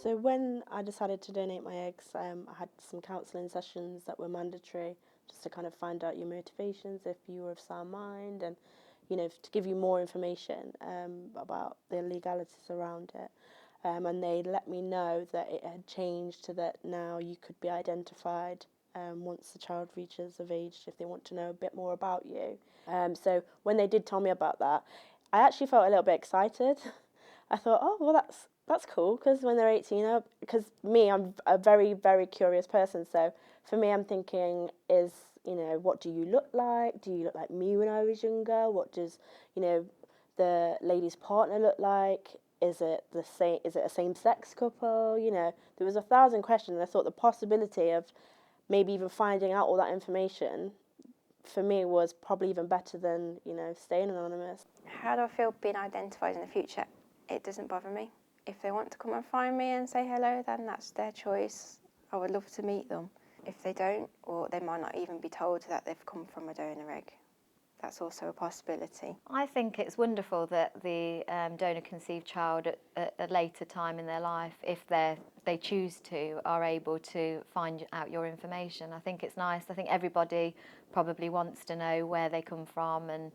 So when I decided to donate my eggs, I had some counselling sessions that were mandatory, just to kind of find out your motivations, if you were of sound mind, and to give you more information about the legalities around it. And they let me know that it had changed to that now you could be identified once the child reaches of age if they want to know a bit more about you. So when they did tell me about that, I actually felt a little bit excited. I thought, oh, well, that's cool, because when they're 18, because me, I'm a very, very curious person. So for me, I'm thinking, what do you look like? Do you look like me when I was younger? What does, the lady's partner look like? Is it the same? Is it a same-sex couple? There was 1,000 questions. And I thought the possibility of maybe even finding out all that information for me was probably even better than, staying anonymous. How do I feel being identified in the future? It doesn't bother me. If they want to come and find me and say hello, then that's their choice. I would love to meet them. If they don't, or they might not even be told that they've come from a donor egg, that's also a possibility. I think it's wonderful that the donor-conceived child at a later time in their life, if they choose to, are able to find out your information. I think it's nice. I think everybody probably wants to know where they come from, and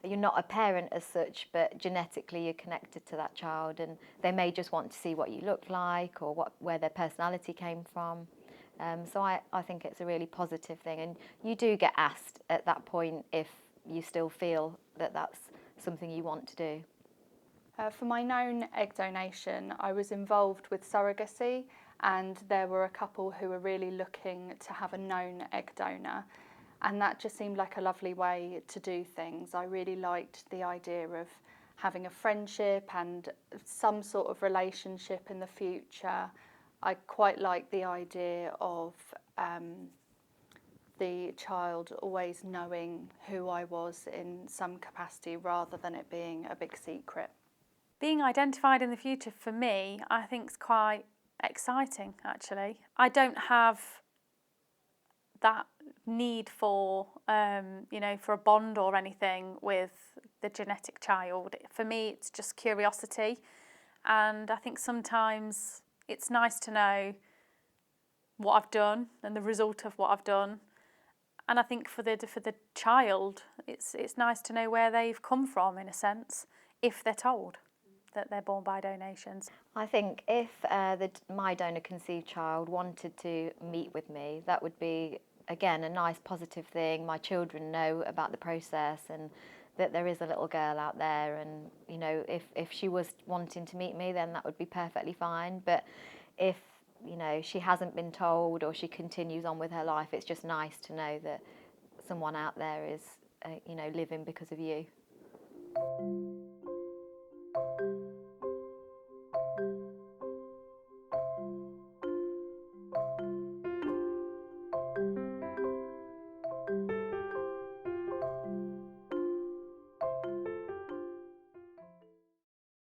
you're not a parent as such, but genetically you're connected to that child, and they may just want to see what you look like or where their personality came from. So I think it's a really positive thing, and you do get asked at that point if you still feel that that's something you want to do. For my known egg donation, I was involved with surrogacy, and there were a couple who were really looking to have a known egg donor, and that just seemed like a lovely way to do things. I really liked the idea of having a friendship and some sort of relationship in the future. I quite like the idea of the child always knowing who I was in some capacity rather than it being a big secret. Being identified in the future for me, I think is quite exciting actually. I don't have that need for, for a bond or anything with the genetic child. For me, it's just curiosity, and I think sometimes it's nice to know what I've done and the result of what I've done. And I think for the child, it's nice to know where they've come from, in a sense, if they're told that they're born by donations. I think if my donor-conceived child wanted to meet with me, that would be, again, a nice positive thing. My children know about the process and that there is a little girl out there, and if she was wanting to meet me, then that would be perfectly fine. But if she hasn't been told or she continues on with her life, it's just nice to know that someone out there is living because of you.